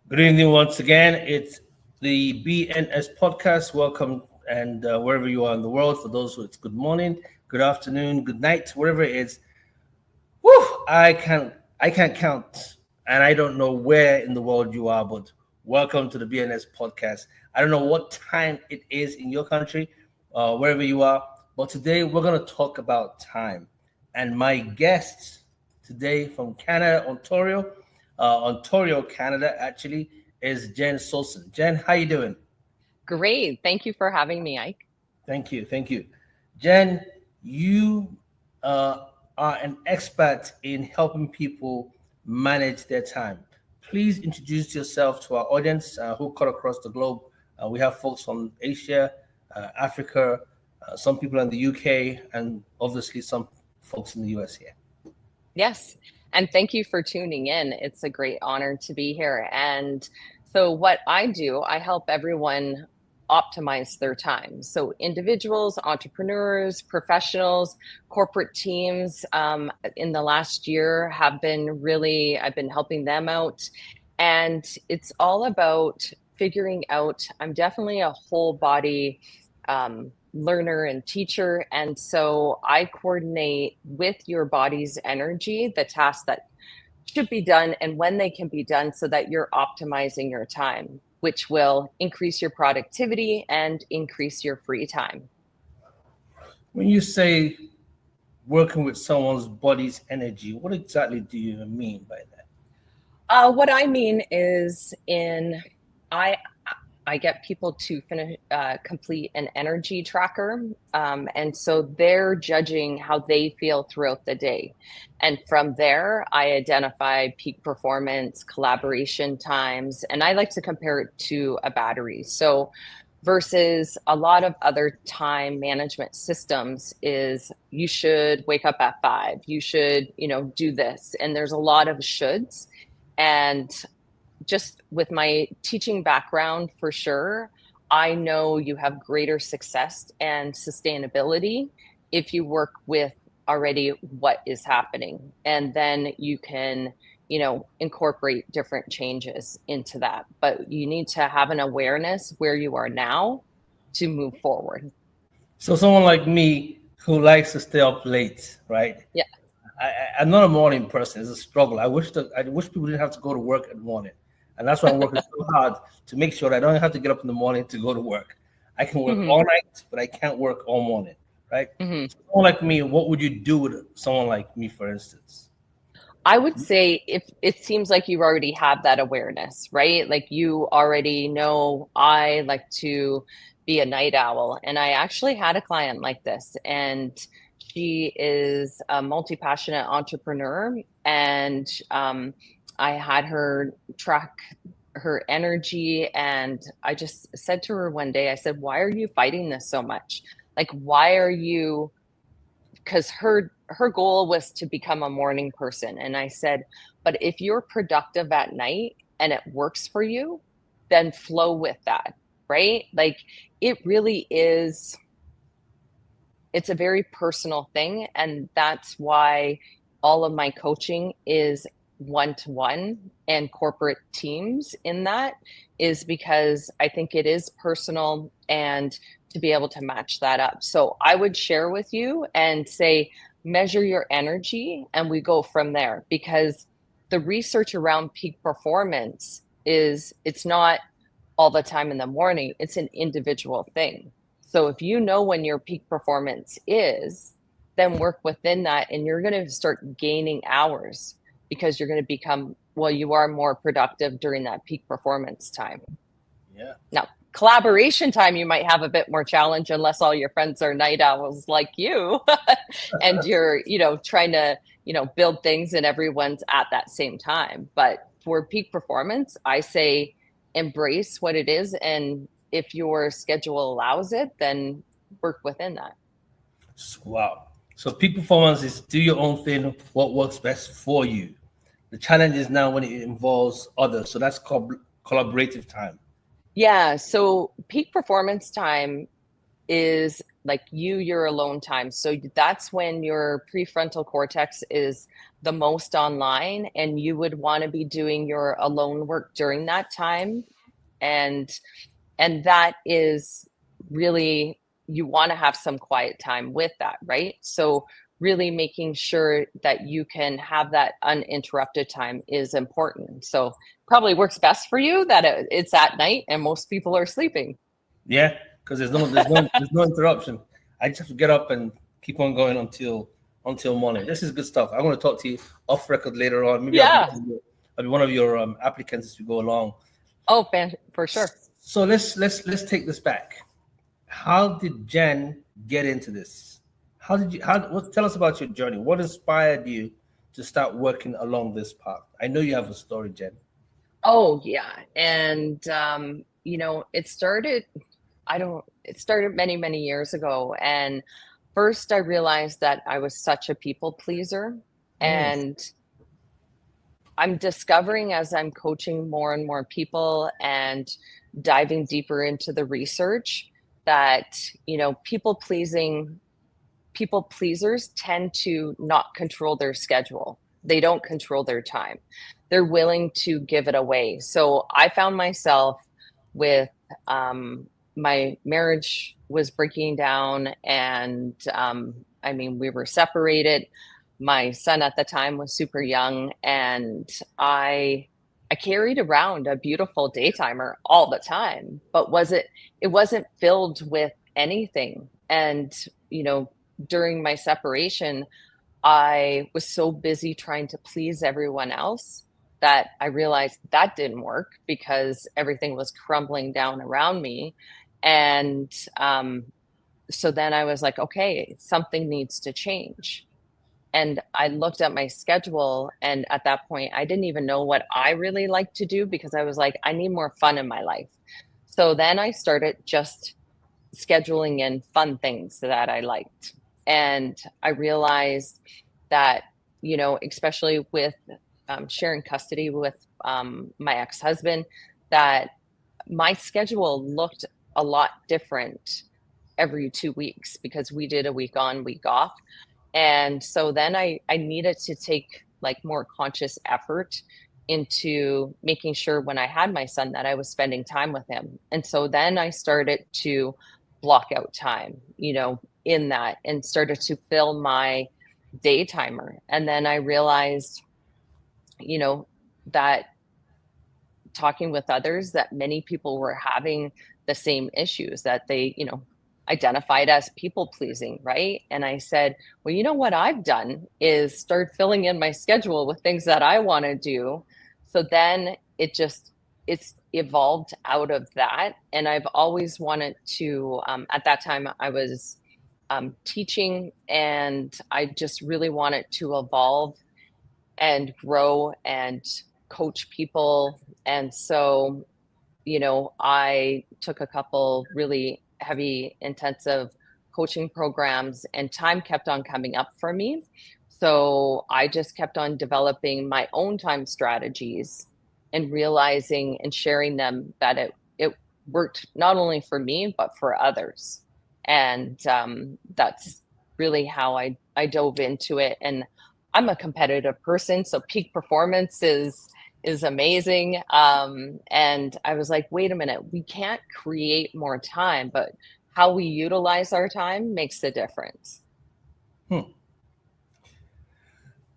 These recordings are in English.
Good evening once again. It's the BNS podcast. Welcome, and wherever you are in the world, for those who it's good morning, good afternoon, good night, wherever it is. Whew, I can't count, and I don't know where in the world you are, but welcome to the BNS podcast. I don't know what time it is in your country, wherever you are, but today we're gonna talk about time. And my guest today from Canada, Ontario, Canada, actually, is Jen Solson. Jen, how you doing? Great. Thank you for having me, Ike. Thank you. Jen, you are an expert in helping people manage their time. Please introduce yourself to our audience who cut across the globe. We have folks from Asia, Africa, some people in the UK, and obviously some folks in the US here. Yes. And thank you for tuning in. It's a great honor to be here. And so, what I do, I help everyone optimize their time. So, individuals, entrepreneurs, professionals, corporate teams in the last year have been really, I've been helping them out. And it's all about figuring out, I'm definitely a whole body learner and teacher. And so I coordinate with your body's energy, the tasks that should be done and when they can be done so that you're optimizing your time, which will increase your productivity and increase your free time. When you say working with someone's body's energy, what exactly do you mean by that? What I mean is I I get people to complete an energy tracker. And so they're judging how they feel throughout the day. And from there, I identify peak performance, collaboration times, and I like to compare it to a battery. So versus a lot of other time management systems is you should wake up at 5, you should, do this. And there's a lot of shoulds. And just with my teaching background, for sure, I know you have greater success and sustainability if you work with already what is happening. And then you can, incorporate different changes into that. But you need to have an awareness where you are now to move forward. So, someone like me who likes to stay up late, right? Yeah. I'm not a morning person. It's a struggle. I wish people didn't have to go to work in the morning, and that's why I'm working so hard to make sure that I don't have to get up in the morning to go to work. I can work Mm-hmm. all night, but I can't work all morning, right? Mm-hmm. So someone like me, what would you do with someone like me, for instance? I would say if it seems like you already have that awareness, right? Like you already know I like to be a night owl. And I actually had a client like this, and she is a multi-passionate entrepreneur. And I had her track her energy. And I just said to her one day, I said, why are you fighting this so much? Like, why are you because her goal was to become a morning person. And I said, but if you're productive at night and it works for you, then flow with that, right? Like it really is, it's a very personal thing. And that's why all of my coaching is one-to-one and corporate teams in that is because I think it is personal and to be able to match that up. So I would share with you and say, measure your energy and we go from there because the research around peak performance is it's not all the time in the morning, it's an individual thing. So if you know when your peak performance is, then work within that and you're going to start gaining hours because you're going to become, well, you are more productive during that peak performance time. Yeah. Now, collaboration time, you might have a bit more challenge unless all your friends are night owls like you and you're, trying to, build things and everyone's at that same time. But for peak performance, I say embrace what it is. And if your schedule allows it, then work within that. Wow. So peak performance is do your own thing, what works best for you. The challenge is now when it involves others. So that's called collaborative time. Yeah. So peak performance time is like your alone time. So that's when your prefrontal cortex is the most online, and you would want to be doing your alone work during that time. And that is really, you want to have some quiet time with that, right? So really making sure that you can have that uninterrupted time is important. So probably works best for you that it's at night and most people are sleeping. Yeah, because there's no interruption. I just have to get up and keep on going until morning. This is good stuff. I want to talk to you off record later on. Maybe Yeah. I'll be one of your applicants as we go along. Oh, for sure. So let's take this back. How did Jen get into this? Tell us about your journey. What inspired you to start working along this path? I know you have a story, Jen. Oh yeah. And it started many years ago. And first I realized that I was such a people pleaser. And I'm discovering as I'm coaching more and more people and diving deeper into the research that, people pleasers tend to not control their schedule. They don't control their time. They're willing to give it away. So I found myself with my marriage was breaking down, and we were separated. My son at the time was super young, and I carried around a beautiful daytimer all the time, but it wasn't filled with anything. And during my separation, I was so busy trying to please everyone else that I realized that didn't work because everything was crumbling down around me. And so then I was like, okay, something needs to change. And I looked at my schedule, and at that point, I didn't even know what I really liked to do because I was like, I need more fun in my life. So then I started just scheduling in fun things that I liked. And I realized that, especially with sharing custody with my ex-husband, that my schedule looked a lot different every 2 weeks because we did a week on, week off. And so then I needed to take like more conscious effort into making sure when I had my son that I was spending time with him. And so then I started to block out time, in that, and started to fill my day timer. And then I realized, that talking with others, that many people were having the same issues, that they, identified as people pleasing, right? And I said, well, you know what I've done is start filling in my schedule with things that I want to do. So then it's evolved out of that. And I've always wanted to, at that time I was teaching, and I just really wanted to evolve and grow and coach people. And so, I took a couple really heavy, intensive coaching programs, and time kept on coming up for me. So I just kept on developing my own time strategies and realizing and sharing them that it worked not only for me, but for others. And that's really how I dove into it. And I'm a competitive person, so peak performance is amazing. And I was like, wait a minute, we can't create more time, but how we utilize our time makes the difference.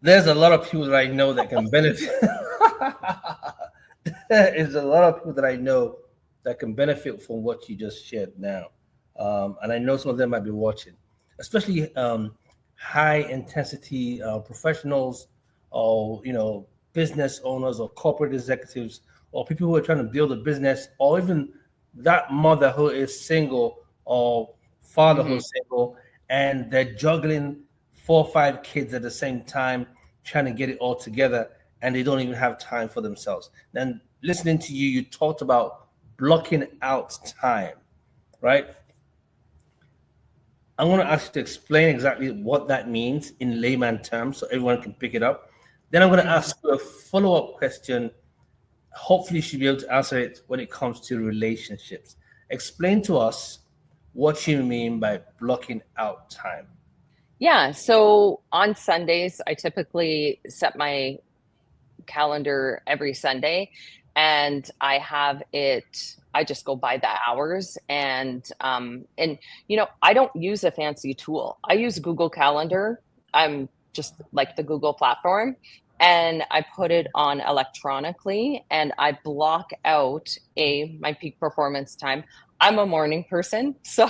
There's a lot of people that I know that can benefit. There is a lot of people that I know that can benefit from what you just shared now. And I know some of them might be watching, especially high intensity professionals, or business owners or corporate executives, or people who are trying to build a business, or even that mother who is single or father who's single, and they're juggling 4 or 5 kids at the same time, trying to get it all together, and they don't even have time for themselves. And listening to you, you talked about blocking out time, right? I'm going to ask you to explain exactly what that means in layman terms so everyone can pick it up. Then I'm going to ask you a follow-up question. Hopefully you should be able to answer it when it comes to relationships. Explain to us what you mean by blocking out time. Yeah. So on Sundays, I typically set my calendar every Sunday, and I just go by the hours, and I don't use a fancy tool. I use Google Calendar. I'm just like the Google platform, and I put it on electronically, and I block out my peak performance time. I'm a morning person, so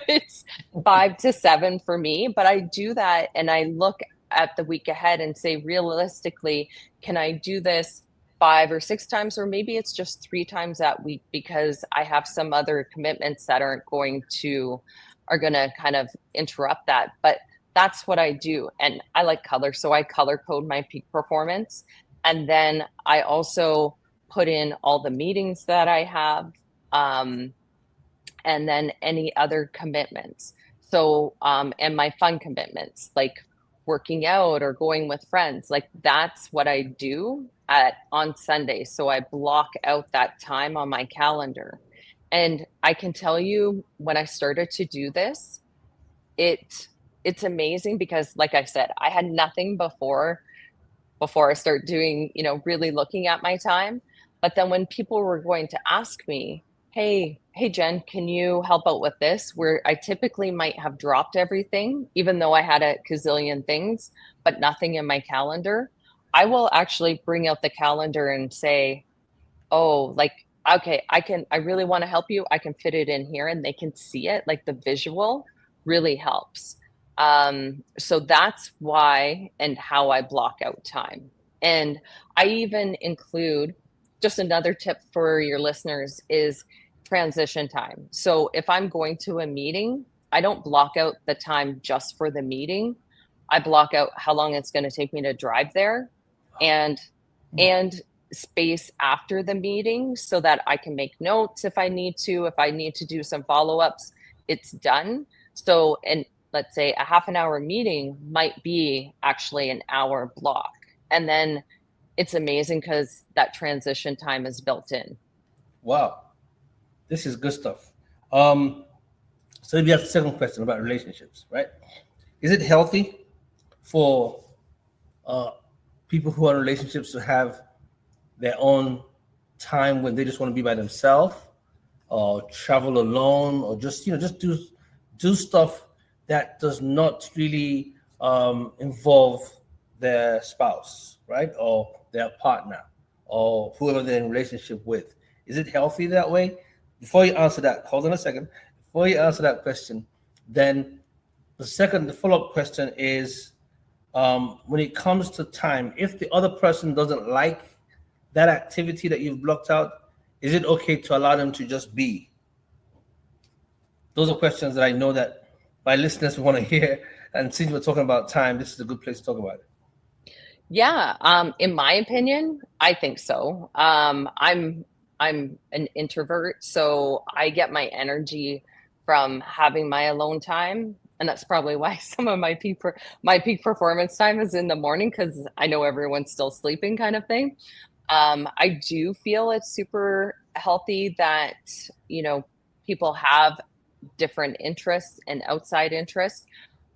it's 5 to 7 for me, but I do that and I look at the week ahead and say, realistically, can I do this 5 or 6 times, or maybe it's just 3 times that week because I have some other commitments that are going to kind of interrupt that. But that's what I do. And I like color. So I color code my peak performance. And then I also put in all the meetings that I have, and then any other commitments. So, and my fun commitments, like working out or going with friends, like that's what I do on Sunday. So I block out that time on my calendar. And I can tell you, when I started to do this, it's amazing because, like I said, I had nothing before I start doing, really looking at my time. But then when people were going to ask me, hey, Jen, can you help out with this? Where I typically might have dropped everything, even though I had a gazillion things, but nothing in my calendar. I will actually bring out the calendar and say, oh, like, okay, I really want to help you. I can fit it in here, and they can see it. Like, the visual really helps. So that's why and how I block out time. And I even include, just another tip for your listeners, is transition time. So if I'm going to a meeting, I don't block out the time just for the meeting. I block out how long it's going to take me to drive there, and space after the meeting, so that I can make notes if I need to do some follow-ups, it's done. So, and let's say a half an hour meeting might be actually an hour block. And then it's amazing because that transition time is built in. Wow, this is good stuff. So maybe that's the second question about relationships, right? Is it healthy for people who are in relationships to have their own time when they just want to be by themselves, or travel alone, or just do stuff that does not really involve their spouse, right, or their partner, or whoever they're in relationship with? Is it healthy that way? Before you answer that, hold on a second. Before you answer that question, then the follow-up question is, when it comes to time, if the other person doesn't like that activity that you've blocked out, is it okay to allow them to just be? Those are questions that I know that my listeners want to hear. And since we're talking about time, this is a good place to talk about it. Yeah, in my opinion, I think so. I'm an introvert, so I get my energy from having my alone time, and that's probably why some of my peak performance time is in the morning, because I know everyone's still sleeping, kind of thing. I do feel it's super healthy that people have different interests and outside interests.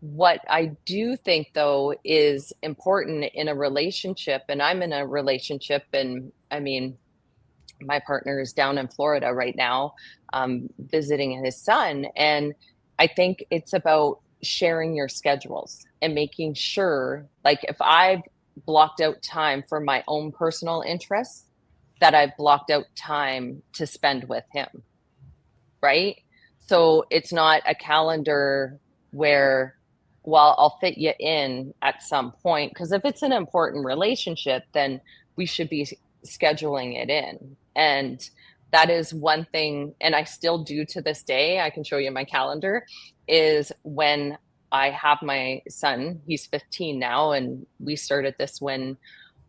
What I do think, though, is important in a relationship, and I'm in a relationship, and I mean, my partner is down in Florida right now, visiting his son. And I think it's about sharing your schedules and making sure, like, if I've blocked out time for my own personal interests, that I've blocked out time to spend with him, right? So it's not a calendar where, well, I'll fit you in at some point, because if it's an important relationship, then we should be scheduling it in. And that is one thing, and I still do to this day, I can show you my calendar, is when I have my son. He's 15 now, and we started this when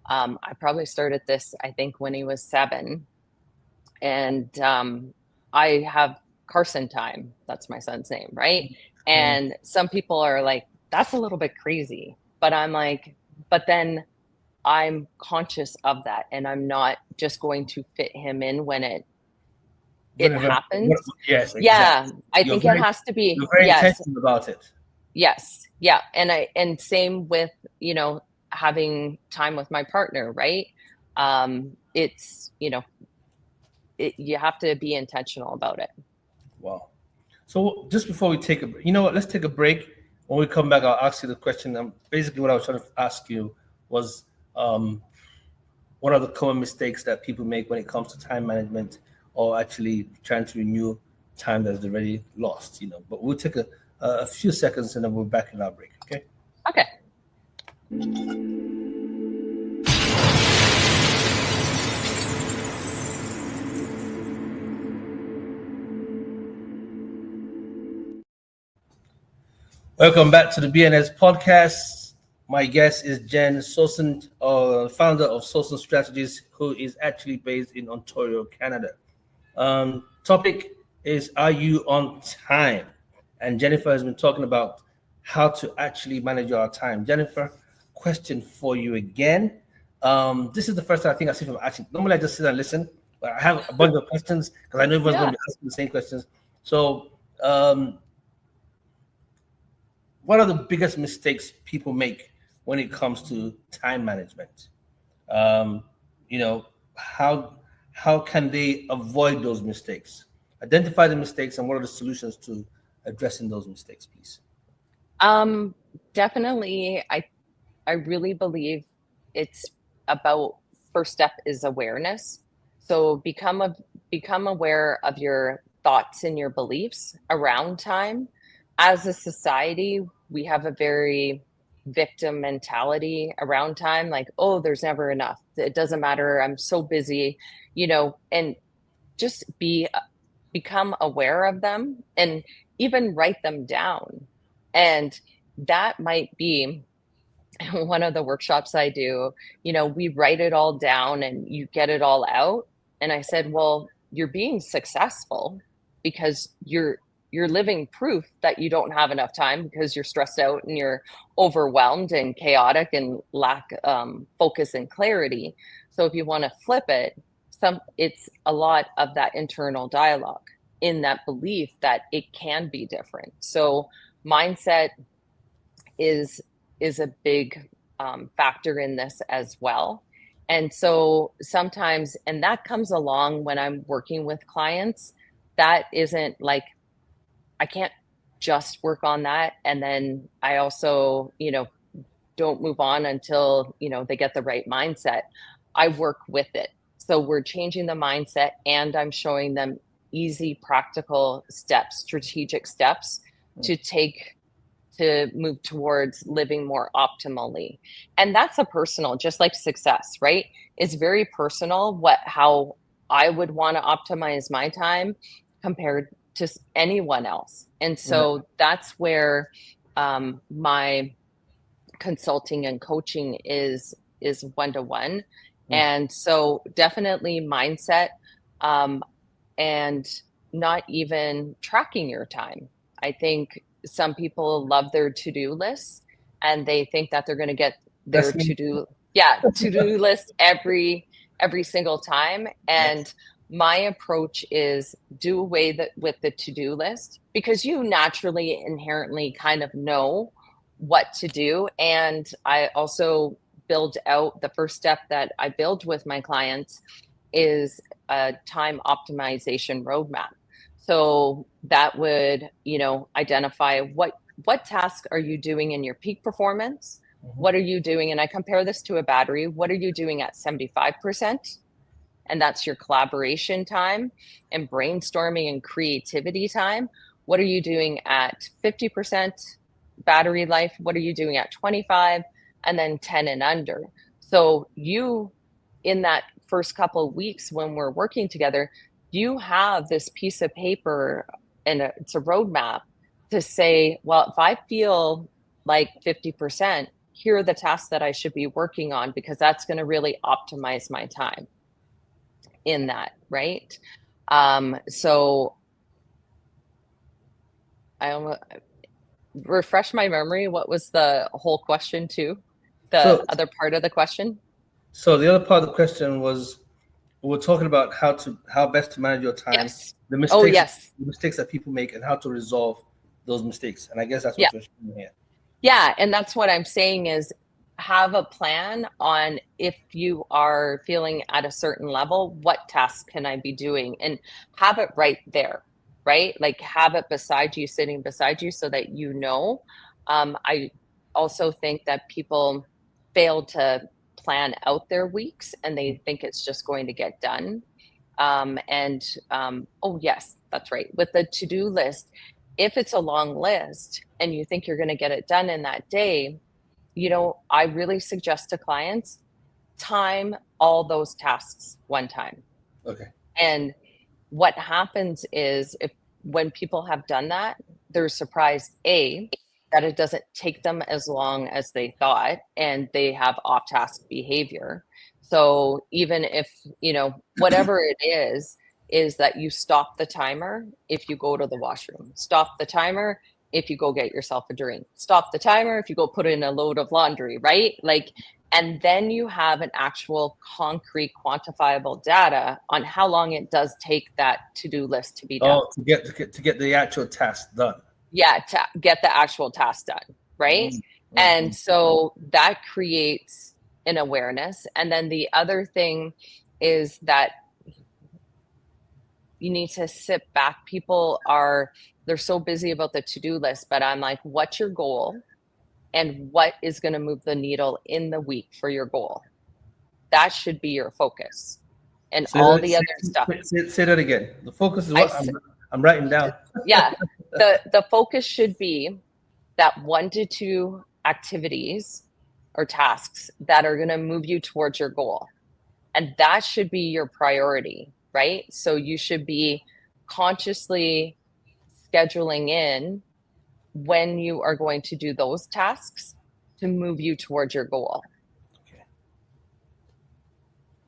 I probably started this, I think, when he was 7. And I have Carson time. That's my son's name, right? And some people are like, that's a little bit crazy. But I'm like, but then I'm conscious of that, and I'm not just going to fit him in when it happens. Yes, exactly. Yeah, I think it has to be. You're very Yes, intentional about it. Yes. Yeah. And same with, having time with my partner, right? It's, you have to be intentional about it. Wow. So just before we take let's take a break. When we come back, I'll ask you the question. Basically, what I was trying to ask you was, what are the common mistakes that people make when it comes to time management, or actually trying to renew time that's already lost? But we'll take a few seconds and then we're back in our break. Okay. Okay. Welcome back to the BNS podcast. My guest is Jen Sosen, founder of Sosen Strategies, who is actually based in Ontario, Canada. Topic is, are you on time? And Jennifer has been talking about how to actually manage your time. Jennifer, question for you again. This is the first time I think I see from actually. Normally I just sit and listen, but I have a bunch of questions because I know everyone's going to be asking the same questions. So, what are the biggest mistakes people make when it comes to time management? How can they avoid those mistakes? Identify the mistakes and what are the solutions to addressing those mistakes, please? Definitely. I really believe it's about, first step is awareness. So become aware of your thoughts and your beliefs around time. As a society, we have a very victim mentality around time, like, oh, there's never enough. It doesn't matter. I'm so busy, and just become aware of them and even write them down. And that might be one of the workshops I do. We write it all down and you get it all out. And I said, well, you're being successful because you're living proof that you don't have enough time because you're stressed out and you're overwhelmed and chaotic and lack focus and clarity. So if you want to flip it, it's a lot of that internal dialogue in that belief that it can be different. So mindset is a big factor in this as well. And so sometimes, and that comes along when I'm working with clients, that isn't like, I can't just work on that. And then I also, don't move on until, they get the right mindset. I work with it. So we're changing the mindset and I'm showing them easy, practical steps, strategic steps to take to move towards living more optimally. And that's a personal, just like success, right? It's very personal how I would want to optimize my time compared to anyone else. And so that's where my consulting and coaching is one-to-one. And so definitely mindset, and not even tracking your time. I think some people love their to-do lists and they think that they're going to get their to-do list every single time. And my approach is do away with the to-do list, because you naturally inherently kind of know what to do. And I also build out, the first step that I build with my clients is a time optimization roadmap. So that would, identify what tasks are you doing in your peak performance? What are you doing? And I compare this to a battery. What are you doing at 75%? And that's your collaboration time and brainstorming and creativity time. What are you doing at 50% battery life? What are you doing at 25? And then 10 and under. So you, in that first couple of weeks when we're working together, you have this piece of paper and it's a roadmap to say, well, if I feel like 50%, here are the tasks that I should be working on, because that's going to really optimize my time in that, right? So I almost refresh my memory. What was the whole question too? Other part of the question? So the other part of the question was, we're talking about how best to manage your time. Yes. The mistakes that people make and how to resolve those mistakes. And I guess that's Yeah. what you're saying here. Yeah. And that's what I'm saying is have a plan on if you are feeling at a certain level, what tasks can I be doing? And have it right there, right? Like have it beside you, sitting beside you so that you know. I also think that people fail to plan out their weeks and they think it's just going to get done. Oh, yes, that's right. With the to-do list, if it's a long list and you think you're going to get it done in that day, I really suggest to clients time all those tasks one time. Okay. And what happens is when people have done that, they're surprised, that it doesn't take them as long as they thought, and they have off-task behavior. So even if, whatever it is that you stop the timer if you go to the washroom, stop the timer if you go get yourself a drink, stop the timer if you go put in a load of laundry, right? Like, and then you have an actual concrete quantifiable data on how long it does take that to-do list to be done. Oh, to get the actual task done. Yeah, to get the actual task done, right? Mm-hmm. And so that creates an awareness. And then the other thing is that you need to sit back. They're so busy about the to-do list, but I'm like, what's your goal? And what is going to move the needle in the week for your goal? That should be your focus. And all the other stuff. Say that again. The focus is what I'm writing down. Yeah. The focus should be that 1 to 2 activities or tasks that are going to move you towards your goal. And that should be your priority, right? So you should be consciously scheduling in when you are going to do those tasks to move you towards your goal.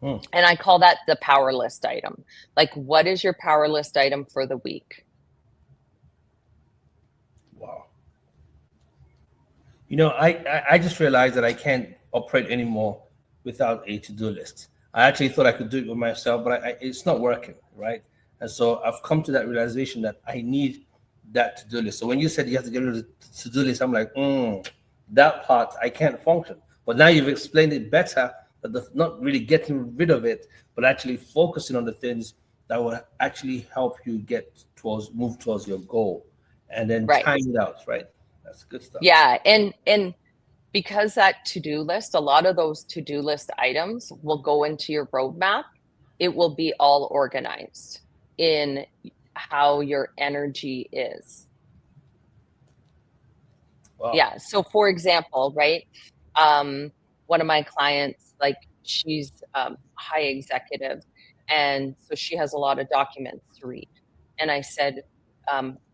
Okay. And I call that the power list item. Like, what is your power list item for the week? Wow. I just realized that I can't operate anymore without a to-do list. I actually thought I could do it with myself, but it's not working, right? And so I've come to that realization that I need that to-do list. So when you said you have to get rid of the to-do list, I'm like, that part I can't function. But now you've explained it better, that not really getting rid of it, but actually focusing on the things that will actually help you move towards your goal, and then time it out, right? That's good stuff. Yeah, and because that to-do list, a lot of those to-do list items will go into your roadmap. It will be all organized in how your energy is. Wow. Yeah. So for example, right, one of my clients, like she's high executive, and so she has a lot of documents to read. And I said,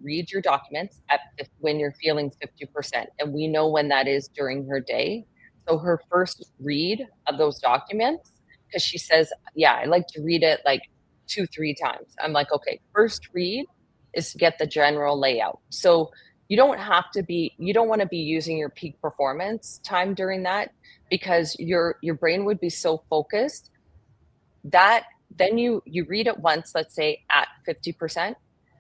read your documents when you're feeling 50%. And we know when that is during her day. So her first read of those documents, because she says, yeah, I like to read it like 2-3 times. I'm like, okay, first read is to get the general layout. So you don't want to be using your peak performance time during that, because your brain would be so focused that then you read it once, let's say at 50%.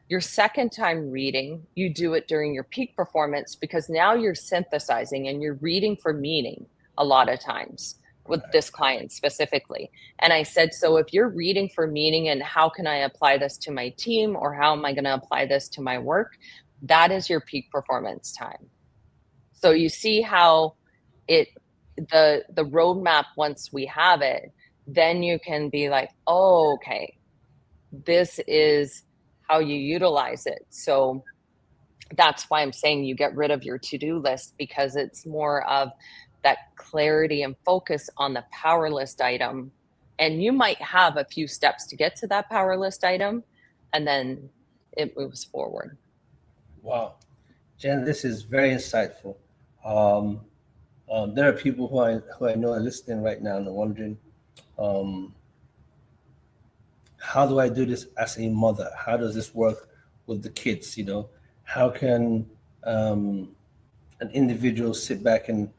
Your second time reading, you do it during your peak performance, because now you're synthesizing and you're reading for meaning a lot of times with this client specifically. And I said, so if you're reading for meaning and how can I apply this to my team, or how am I going to apply this to my work, that is your peak performance time. So you see how the roadmap, once we have it, then you can be like, oh, okay, this is how you utilize it. So that's why I'm saying you get rid of your to-do list, because it's more of that clarity and focus on the power list item. And you might have a few steps to get to that power list item, and then it moves forward. Wow. Jen, this is very insightful. There are people who I know are listening right now and are wondering, how do I do this as a mother? How does this work with the kids? How can an individual sit back and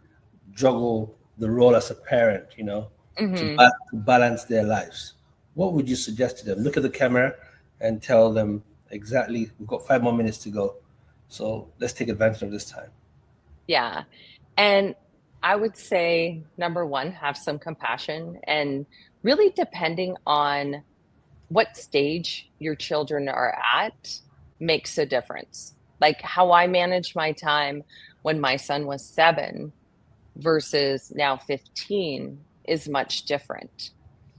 juggle the role as a parent, to balance their lives? What would you suggest to them? Look at the camera and tell them exactly, we've got 5 more minutes to go. So let's take advantage of this time. Yeah. And I would say, number one, have some compassion, and really depending on what stage your children are at makes a difference. Like how I manage my time when my son was 7 versus now 15 is much different.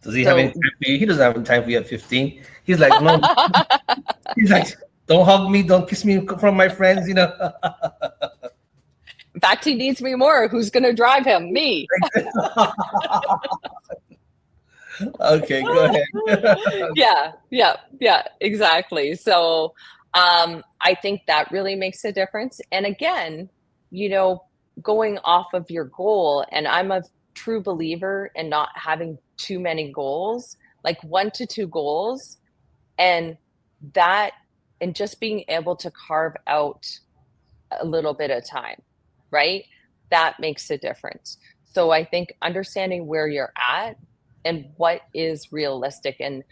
Does he have any So time for you? He doesn't have any time for you at 15. He's like, no, he's like, don't hug me, don't kiss me from my friends, you know. in fact, he needs me more. Who's going to drive him? Me. Okay, go ahead. Yeah, exactly. So I think that really makes a difference. And again, going off of your goal, and I'm a true believer in not having too many goals, like 1 to 2 goals, and that, and just being able to carve out a little bit of time, right? That makes a difference. So I think understanding where you're at and what is realistic, and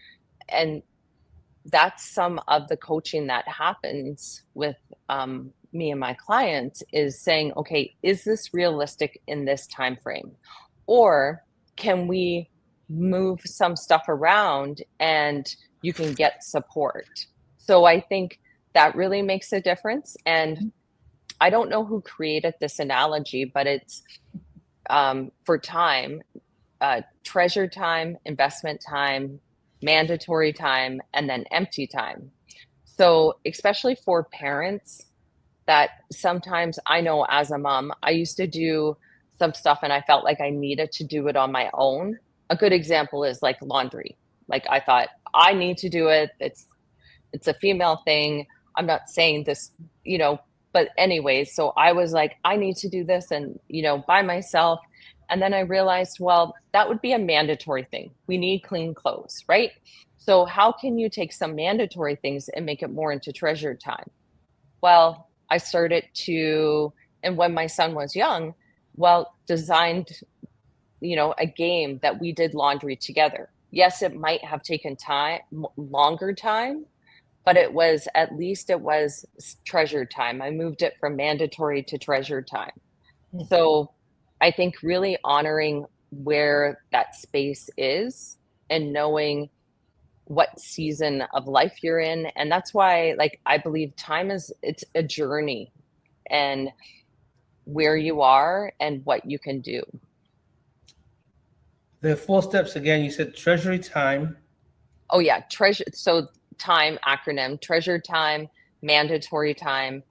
that's some of the coaching that happens with me and my clients, is saying, okay, is this realistic in this time frame, or can we move some stuff around and you can get support? So I think that really makes a difference. And I don't know who created this analogy, but it's for time, treasure time, investment time, mandatory time, and then empty time. So especially for parents, that sometimes, I know as a mom, I used to do some stuff and I felt like I needed to do it on my own. A good example is like laundry. Like I thought I need to do it. It's a female thing. I'm not saying this, but anyways, so I was like, I need to do this, and, by myself. And then I realized, well, that would be a mandatory thing. We need clean clothes, right? So how can you take some mandatory things and make it more into treasure time? Well, I started to, and when my son was young, designed, a game that we did laundry together. Yes, it might have taken longer time, but it was treasure time. I moved it from mandatory to treasure time. So I think really honoring where that space is and knowing what season of life you're in. And that's why, like, I believe it's a journey, and where you are and what you can do. The 4 steps again, you said treasury time. Oh yeah, treasure. So time acronym: treasure time, mandatory time,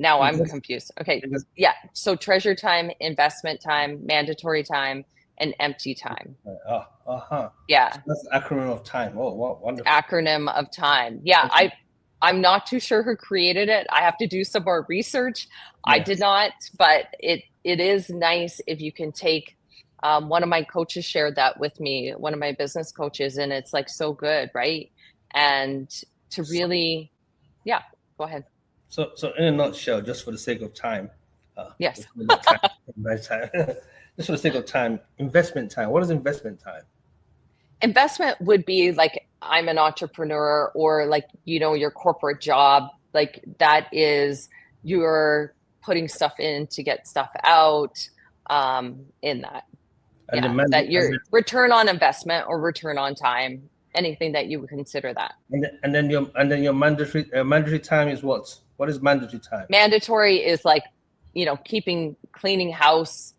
now I'm confused. Okay. Yeah. So treasure time, investment time, mandatory time, and empty time. Yeah. So that's the acronym of time. Oh, wow, wonderful. Acronym of time. Yeah. I'm not too sure who created it. I have to do some more research. Yes. I did not, but it is nice if you can take, one of my coaches shared that with me, one of my business coaches, and it's like so good, right? And to really, yeah, go ahead. So in a nutshell, just for the sake of time, yes, just for the sake of time, investment time. What is investment time? Investment would be like, I'm an entrepreneur, or like, your corporate job, like that is, you're putting stuff in to get stuff out, in that. And that your return on investment or return on time, anything that you would consider that. And then your mandatory time is what? What is mandatory time? Mandatory is like, cleaning house,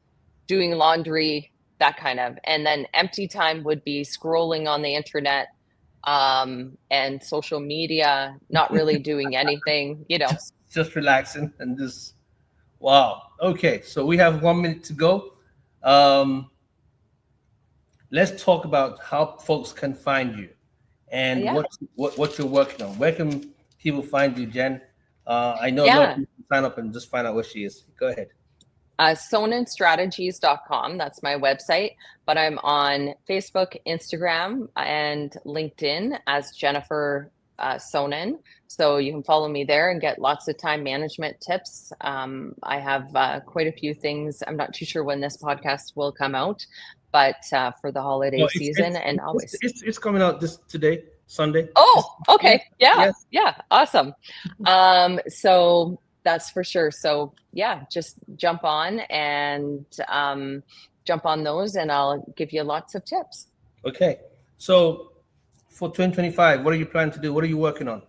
doing laundry, that kind of. And then empty time would be scrolling on the internet, and social media, not really doing anything, just relaxing and just, wow. Okay, so we have 1 minute to go. Let's talk about how folks can find you and what you're working on. Where can people find you, Jen? I know a lot of people sign up and just find out where she is. Go ahead. Sonenstrategies.com. That's my website, but I'm on Facebook, Instagram, and LinkedIn as Jennifer Sonen. So you can follow me there and get lots of time management tips. I have quite a few things. I'm not too sure when this podcast will come out, but for the holiday season, and always it's coming out today. Sunday. Oh, okay. Yes. Yeah. Awesome. So that's for sure. So yeah, just jump on and jump on those and I'll give you lots of tips. Okay. So for 2025, what are you planning to do? What are you working on?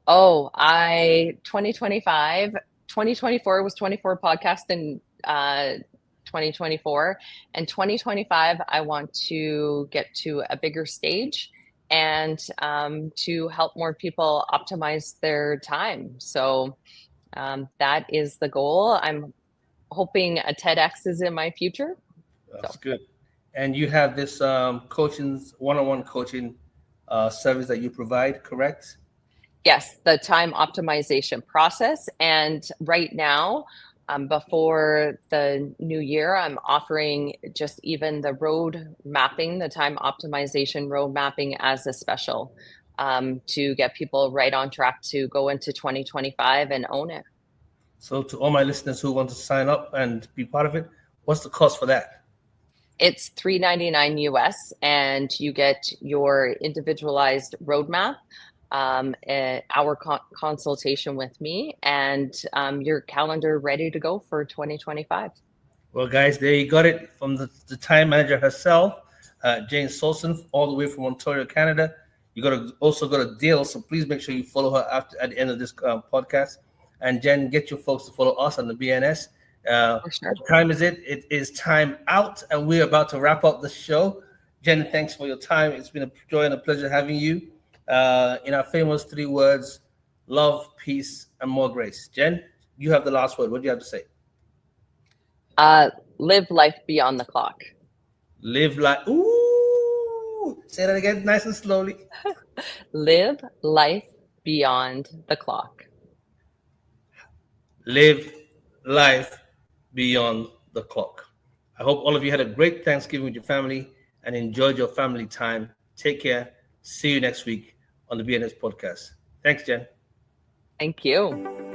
Oh, 2024 was 24 podcasts in 2024. And 2025, I want to get to a bigger stage and to help more people optimize their time. So that is the goal. I'm hoping a TEDx is in my future. That's good. And you have this coaching, one-on-one coaching service that you provide, correct? Yes, the time optimization process. And right now, before the new year, I'm offering just even the road mapping, the time optimization road mapping as a special to get people right on track to go into 2025 and own it. So to all my listeners who want to sign up and be part of it, what's the cost for that? It's $3.99 US, and you get your individualized roadmap, our consultation with me, and your calendar ready to go for 2025. Well, guys, there you got it from the time manager herself, Jane Solson, all the way from Ontario, Canada. You also got a deal, so please make sure you follow her at the end of this podcast. And Jen, get your folks to follow us on the BNS. For sure. What time is it? It is time out, and we're about to wrap up the show. Jen, thanks for your time. It's been a joy and a pleasure having you. In our famous 3 words, love, peace, and more grace. Jen, you have the last word. What do you have to say? Live life beyond the clock. Live life. Ooh, say that again, nice and slowly. Live life beyond the clock. Live life beyond the clock. I hope all of you had a great Thanksgiving with your family and enjoyed your family time. Take care. See you next week on the BNS podcast. Thanks, Jen. Thank you.